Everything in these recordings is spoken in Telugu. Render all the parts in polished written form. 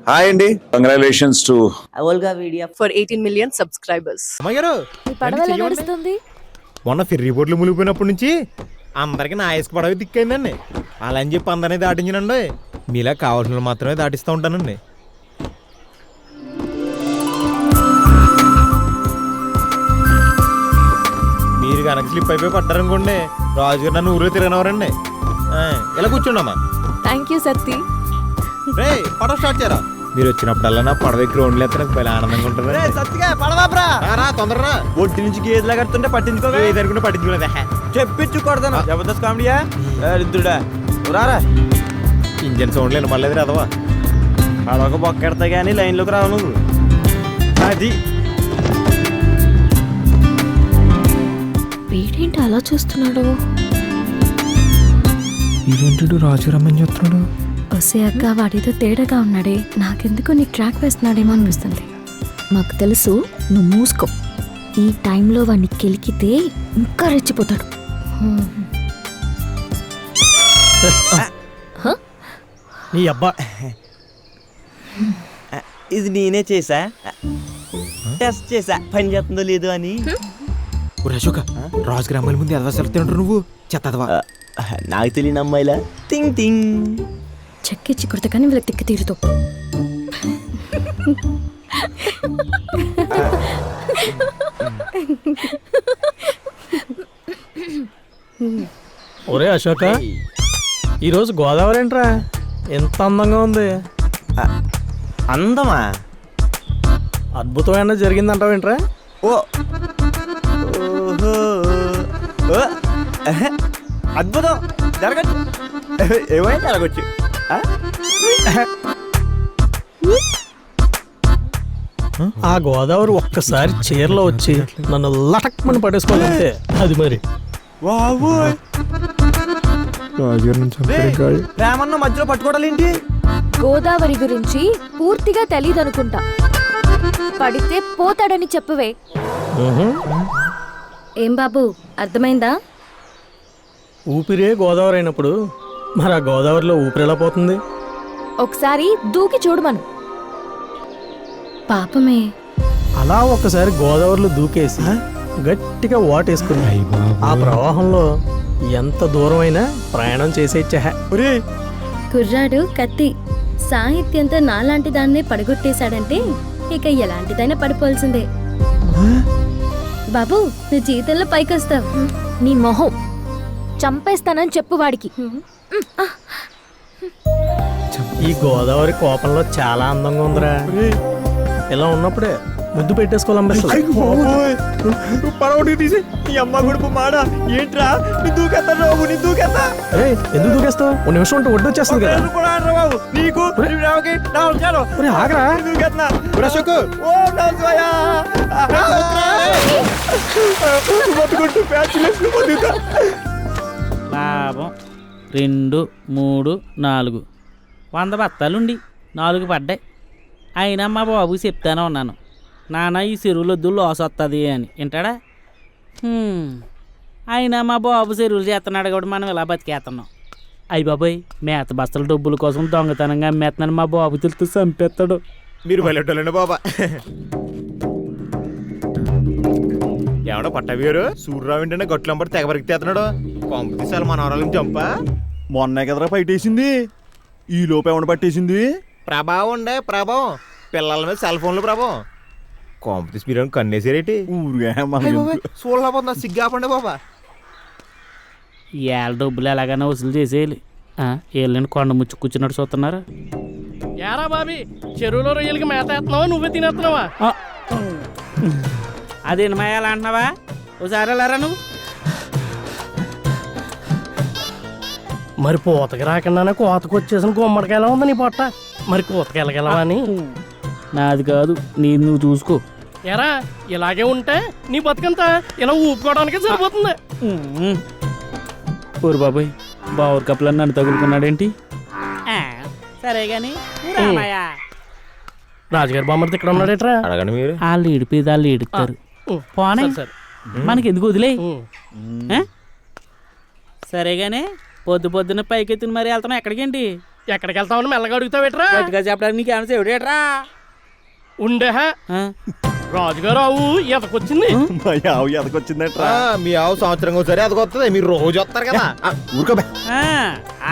హాయ్ అండి, congratulations to Olga Media for 18 million subscribers. అమ్మగారు నడుస్తుంది. మొన్న ఫెర్రీ బోట్లు మునిగిపోయినప్పటి నుంచి అందరికి నా ఇసుక పడవ దిక్కైందండి. అలా అని చెప్పి అందరినీ దాటించనండి. మీలా కావాల్సిన మాత్రమే దాటిస్తూ ఉంటానండి. మీరు కనుక స్లిప్ అయిపోయి పడ్డారనుకోండి, రాజుగారు నన్ను ఊరిలో తిరగనవరండి. ఇలా కూర్చుండమ్మా. Thank you Satti. రే పడవ స్టార్ట్ చేయరా. మీరు వచ్చినప్పుడల్లా నా పడవ గ్రౌండ్లో ఎత్తే నాకు చాలా ఆనందంగా ఉంటుంది. తొందరరా. ఒట్టి నుంచి గేదెలా కడుతుంటే పట్టించుకోగా ఎదురుకుంటే పట్టించుకోలేదా? చెప్పించు కొడతాను. జబర్దస్త్ కామెడీయా రుద్దుడా రారా. ఇంజన్ సౌండ్ లేని మళ్ళీ రాదవా. అదొక బొక్కెడతా కానీ లైన్లోకి రావు నువ్వు. అది వీడేంటి అలా చూస్తున్నాడు? ఇదేంటి రాజు రమ్మని చెప్తున్నాడు? వసే అక్క, వాడితో తేడాగా ఉన్నాడే. నాకెందుకు నీ ట్రాక్ వేస్తున్నాడేమో అనిపిస్తుంది. మాకు తెలుసు, నువ్వు మూసుకో. ఈ టైంలో వాడిని కెలికితే ఇంకా రెచ్చిపోతాడు. నీ అబ్బా, ఇది నేనే చేసా, టెస్ట్ చేసా పని చేస్తుందో లేదో అని. అశోక, రాజుగారి అమ్మాయిల ముందు ఎలా సెలవుతుంటారు నువ్వు? చెత్తదవా. నాకు తెలియని అమ్మాయిలా టింగ్ టింగ్ చెక్కిచ్చి కొడత కానీ వీళ్ళకి తిక్కి తీరుతో. ఒరే అశోక, ఈరోజు గోదావరి ఏంట్రా ఎంత అందంగా ఉంది? అందమా? అద్భుతమైన జరిగిందంటావేంట్రా? ఓ ఓహో ఓ అద్భుతం జరగచ్చు. ఏమైనా జరగచ్చు. ఆ గోదావరి ఒక్కసారి చీరలో వచ్చి నన్ను లటక్మని పడేసుకోవాలంటే అది మరి. ప్రేమన్న మధ్యలో పట్టుకోవడాలేంటి? గోదావరి గురించి పూర్తిగా తెలీదనుకుంటా. పడితే పోతాడని చెప్పువే. ఏం బాబు, అర్థమైందా? ఊపిరే గోదావరి అయినప్పుడు మరి ఆ గోదావరిలో ఊపిరి ఎలా పోతుంది? ఒకసారి దూకి చూడమను. పాపమే. అలా ఒక్కసారి గోదావరిలో దూకేసి గట్టిగా వాటేసుకుని ఆ ప్రవాహంలో ఎంత దూరమైనా ప్రయాణం చేసేచ్చా. కుర్రాడు కత్తి. సాహిత్యంతో నాలాంటి దాన్నే పడగొట్టేశాడంటే ఇక ఎలాంటిదైనా పడిపోవాల్సిందే. బాబు, నువ్వు జీవితంలో పైకొస్తావు. నీ మొహం చంపేస్తానని చెప్పు వాడికి. ఈ గోదావరి కోపంలో చాలా అందంగా ఉందిరా. ఇలా ఉన్నప్పుడే ముద్దు పెట్టేసుకోవాలనిపిస్తుంది. ఏంట్రా నీ దూకెత్తా రావు, నీ దూకెత్తా. ఎందుకు దూకేస్తావు? ఒక నిమిషం ఉంటే ఒడ్డు వచ్చేస్తుంది కదా. నీకు ఆగరా. లాభం 2, 3, 4 100 బత్తాలుండి 4 పడ్డాయి. అయినా మా బాబు చెప్తానే ఉన్నాను, నాన్న ఈ చెరువులు వద్దు లాస్ వస్తుంది అని. వింటాడా? అయినా మా బాబు చెరువులు చేస్తున్నాడు కూడా మనం ఇలా బతికేస్తున్నాం. అయ్యి బాబాయ్, మేత బస్తల డబ్బుల కోసం దొంగతనంగా అమ్మేస్తున్నాను. మా బాబు తెలుస్తూ చంపేస్తాడు. మీరు బయలుండి బాబా. ఎవడో పట్టవి గారు సూర్యరావు ఏంటంటే గట్లంపడి తెగ పరిగెత్తేస్తున్నాడు. కాంపిటీసాలు మన వరాలను చంపా. మొన్న కదరా పైటేసింది, ఈ లోపు ఏమన్నా పట్టేసింది. ప్రభావం ఉండే ప్రభావం, పిల్లల మీద సెల్ ఫోన్లు ప్రభావం. కాంపిటీస్ మీరు కన్నేసారేటి? చూడలేకపోతున్నా, సిగ్గాపండి బాబా. ఏళ్ళ డబ్బులు ఎలాగైనా వసూలు చేసేయాలి. ఏళ్ళని కొండ ముచ్చు కూర్చున్నట్టు చూస్తున్నారు. యారా బాబీ, చెరువులో రొయ్యలకి మేత వేస్తున్నావా, నువ్వే తినేస్తున్నావా? అదేంటి మా ఎలా అంటున్నావా? ఒకసారి వెళ్ళారా నువ్వు? మరి పూతకి రాకుండానే కోతకు వచ్చేసిన గుమ్మడికాయలా ఉంది నీ పొట్ట. మరి కోతకెళ్ళగలవా అని. నాది కాదు, నీది నువ్వు చూసుకో. ఎరా, ఇలాగే ఉంటే నీ బతుకంతా ఇలా ఊపుకోవడానికే సరిపోతుంది. ఊరు బాబాయ్, బావురు కప్పులని నన్ను తగులుకున్నాడేంటి? సరే గాని రాజుగారి బామ్మర్ది ఇక్కడ ఉన్నాడేట్రా? అడగండి మీరు. వాళ్ళు ఏడిపోయేది వాళ్ళు ఏడుతారు. పోనీ మనకి ఎందుకు వదిలే. సరేగానే పొద్దున్న పైకెత్తిన మరి వెళ్తున్నాం. ఎక్కడికేంటి? ఎక్కడికి వెళ్తామని మెల్లగా అడుగుతావేట్రా? గట్టిగా చెప్పడానికి నీకేమైనా చెవిడేట్రా? ఉండే రాజుగారు ఆవు ఎదకొచ్చింది. మా ఆవు ఎదకొచ్చిందట్రా. మీ ఆవు సంవత్సరం ఒకసారి అదకొస్తుంది, మీరు రోజు వస్తారు కదా. ఊరుకోబే.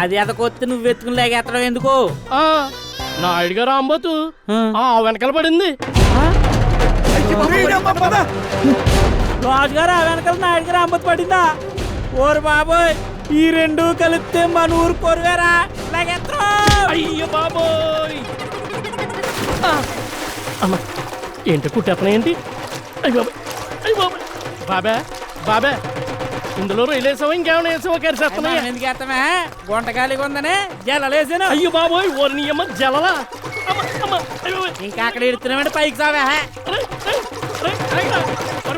అది ఎదకొత్తి నువ్వు వెతుకుని లేకెత్తడం ఎందుకు? ఆ, నాయుడు గారు ఆంబోతు ఆవు వెనకాల పడింది. రాజుగారు ఆ వెనకాల నాయుడు గారు అమ్మతి పడిందా? ఓరు బాబోయ్, ఈ రెండు కలిపితే మన ఊరు పొరుగారా లేకెత్తరు. అయ్యో బాబోయ్. అమ్మ ఏంటి కుట్టేతన ఏంటి? అయ్య బాబా, అయ్య బాబా. బాబా బాబా, ఇందులో రొయ్యలు వేసావా ఇంకేమైనా వేసావా? కరిసేస్తున్నాయి. ఎందుకు ఎత్తమే? గుంటకాలిగా ఉందని జలలేసాను. అయ్యో బాబోయ్, ఓరి అమ్మ జలలా. అమ్మ అమ్మ, అయ్యో ఇంకా అక్కడ ఎడుతున్నామంటే పైకి సావే.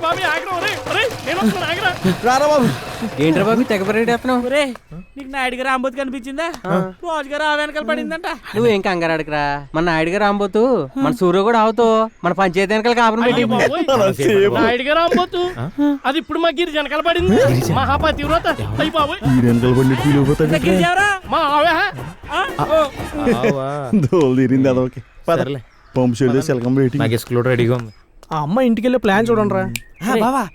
బాబు ఆగరా, నేను వస్తున్నాను, ఆగరా. రారా బాబు. ఏంట్రా బాబు తెగ పరిగెడుతున్నావు? ఒరే, నీకు నాయుడు గారు అమ్మతి కనిపించిందా? రాజుగారు ఆ వెనకాల పడిందంట. నువ్వేం కంగారు అడగరా, మన నాయుడు గారు రాబోతు, మన సూర్య కూడా అవుతూ మన పంచాయతీ వెనకాల కాపురం పెట్టి. అయ్యో బాబోయ్, నాయుడు గారు ఆంబోతు అది ఇప్పుడు మా గిరి వెనకాల పడింది. మహాపతివ్రత. అయ్యి బాబోయ్, గిరిజావరా? మా ఆవే. దోలు తీరింది అదొకే. సరేలే. పంపు షెడ్ సెలకం పెట్టి. నాకు ఎస్క్లూడ్ రెడీగా ఉంది. ఆ అమ్మ ఇంటికి వెళ్ళే ప్లాన్ చూడండి రా. బావా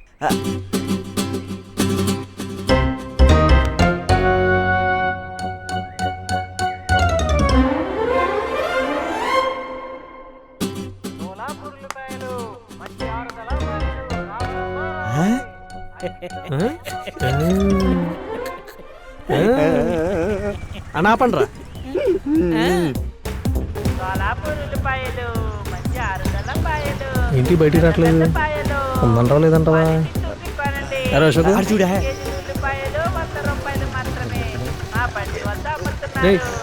అనాపండ్రా. ఏంటి బయటికి రావట్లేదు? ఉందంటావా లేదంటావా? అశోక్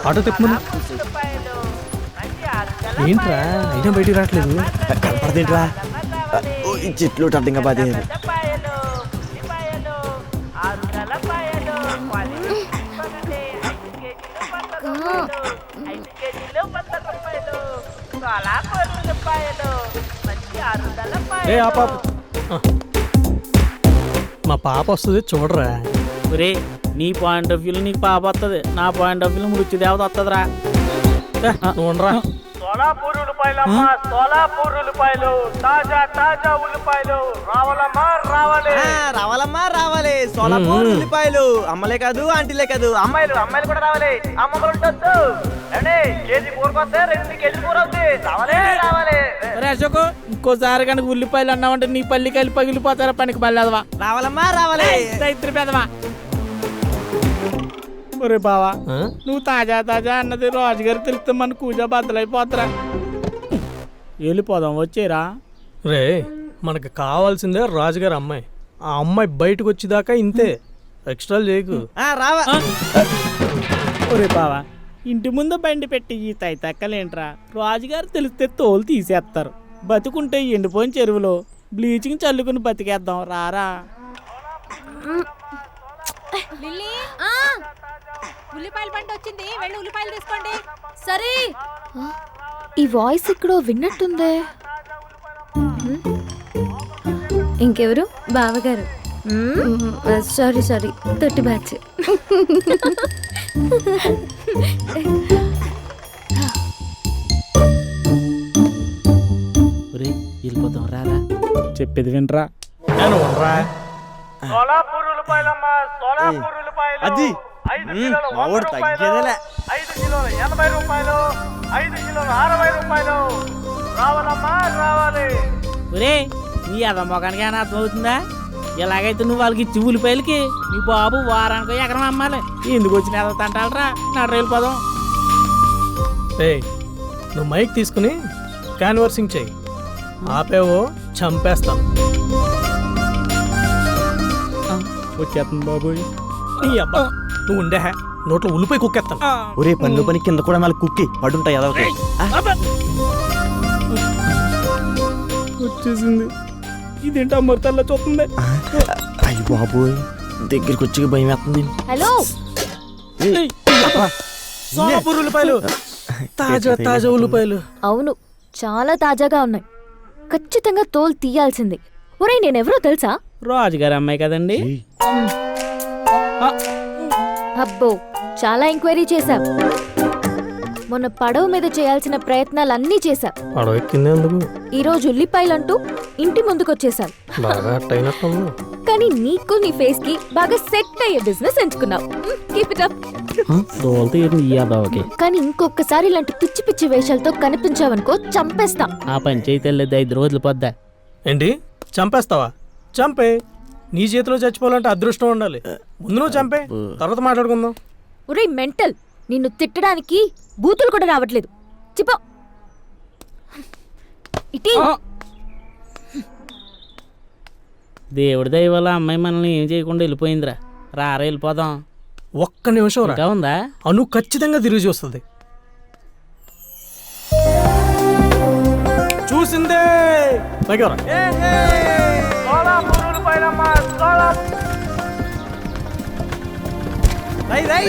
ఆటో తిప్పమను. ఏంట్రా అయినా బయటికి రావట్లేదు? కనపడదేంట్రా? ఈ చెట్లు అడ్డంగా బాధే. మా పాప వస్తుంది చూడరా. ఒరే, నీ పాయింట్ ఆఫ్ వ్యూలో నీకు పాప వస్తుంది, నా పాయింట్ ఆఫ్ వ్యూలో మృత్యు దేవత వస్తుందిరా. చూడరా. సోలాపూర్ ఉల్లిపాయలమ్మా, సోలాపూర్ ఉల్లిపాయలు, తాజా తాజా ఉల్లిపాయలు, రావాలమ్మా రావాలి. రావాలమ్మా రావాలి. సోలాపూర్ ఉల్లిపాయలు అమ్మలే కాదు ఆంటీలే కాదు అమ్మాయిలు కూడా రావాలి. అమ్మమ్మలు ఉండొద్దు. కేజీ కూరకొస్తే 2 కేజీలు కూర అవుతుంది. రావాలి. ఒరే అశోక్, ఇంకోసారి కనుక ఉల్లిపాయలు అన్నావంటే నీ పల్లికాయలు పగిలిపోతారా పనికి మళ్ళీ అదవా. రావాలమ్మా రావాలి. ఇద్దరు పెదవా. ఒరే బావా, నువ్వు తాజా తాజా అన్నది రాజుగారు తెలిస్తే మన కూజ బద్దలైపోతారా. వెళ్ళిపోదాం, వచ్చేరా. రే, మనకు కావాల్సిందే రాజుగారి అమ్మాయి. ఆ అమ్మాయి బయటకు వచ్చేదాకా ఇంతే, ఎక్స్ట్రా చేయకు. రావా. ఒరే బావా, ఇంటి ముందు బండి పెట్టి ఈ తైతక్కలేంట్రా. రాజుగారు తెలిస్తే తోలు తీసేస్తారు. బతుకుంటే ఎండిపోయిన చెరువులో బ్లీచింగ్ చల్లుకుని బతికేద్దాం, రారా. ఉల్లిపాయల బండి వచ్చింది, వెళ్ళి ఉల్లిపాయలు తీసుకోండి. సరే. ఈ వాయిస్ ఇక్కడ విన్నట్టుందే. ఇంకెవరు? బావగారు. Sorry sorry, 30 batch. ఒరే, వెళ్ళిపోదాం, రారా. చెప్పేది వినరా. సోలాపూర్ ఉల్లిపాయలమ్మా, సోలాపూర్ ఉల్లిపాయలు. అది 5 కిలోలు మా ఊరు 100 రూపాయలు, తగ్గేదేలే. 5 కిలోలు 80 రూపాయలు, 5 కిలోలు 60 రూపాయలు. రావాలమ్మా రావాలి. ఒరే, నీ అదమ్మకానికి ఏమైనా అర్థమవుతుందా? ఎలాగైతే నువ్వు వాళ్ళకి ఇచ్చి ఉల్లిపాయలకి మీ బాబు వారానికి ఎకరం అమ్మాలి. ఎందుకు వచ్చిన ఎదతంటాలరా. నడు వెళ్ళిపోదాం. నువ్వు మైక్ తీసుకుని క్యాన్వర్సింగ్ చెయ్యి. ఆపేవో చంపేస్తాను. వచ్చేస్తుంది బాబోయ్. నీ అబ్బా, నువ్వు ఉండే నోట్లో ఉల్లిపాయ కుక్కేస్తాను. ఒరే పన్ను పని కింద కూడా 4 కుక్కి పడుంటాయి అదొకే. వచ్చేసింది. ఇదేంటి అమృతల్లా చూస్తుంది. అయ్యి బాబోయ్, దగ్గరికి వచ్చి భయం వేస్తుంది. హలో. సోలాపూర్ ఉల్లిపాయలు, తాజా తాజా ఉల్లిపాయలు. అవును, చాలా తాజాగా ఉన్నాయి. ఖచ్చితంగా తోలు తీయాల్సింది. ఒరే, నేనెవరో తెలుసా? రాజుగారి అమ్మాయి కదండి. అబ్బో, చాలా ఎంక్వైరీ చేశావు. మొన్న పడవ మీద చేయాల్సిన ప్రయత్నాలన్నీ చేశా. పడవ ఎక్కింది ఎందుకు? ఈరోజు ఉల్లిపాయలంటూ ఇంటి ముందుకొచ్చేసాను. బాగా అట్ అయినట్టుంది. కానీ నీకు నీ ఫేస్ కి బాగా సెట్ అయ్యే బిజినెస్ ఎంచుకున్నావు. Keep it up. కానీ ఇంకొకసారి ఇలాంటి పిచ్చి పిచ్చి వేషాలతో కనిపించావనుకో చంపేస్తా. ఆ పంచాయతీ వెళ్ళేది 5 రోజులు పొద్దా. ఏంటి చంపేస్తావా? చంపే. నీ చేతిలో చచ్చిపోవాలంటే అదృష్టం ఉండాలి. ముందు నువ్వు చంపే, తర్వాత మాట్లాడుకుందాం. ఒరేయ్ మెంటల్, నిన్ను తిట్టడానికి బూతులు కూడా రావట్లేదు. చిపో ఇటీ. దేవుడి దయ వల్ల అమ్మాయి మనల్ని ఏం చేయకుండా వెళ్ళిపోయిందిరా. రారా వెళ్ళిపోదాం. ఒక్క నిమిషం రా. ఇంకా ఉందా? అను ఖచ్చితంగా తిరిగి చూస్తుంది. చూసిందే. సోలాపూర్ ఉల్లిపాయలమ్మ, సోలాపూర్. రై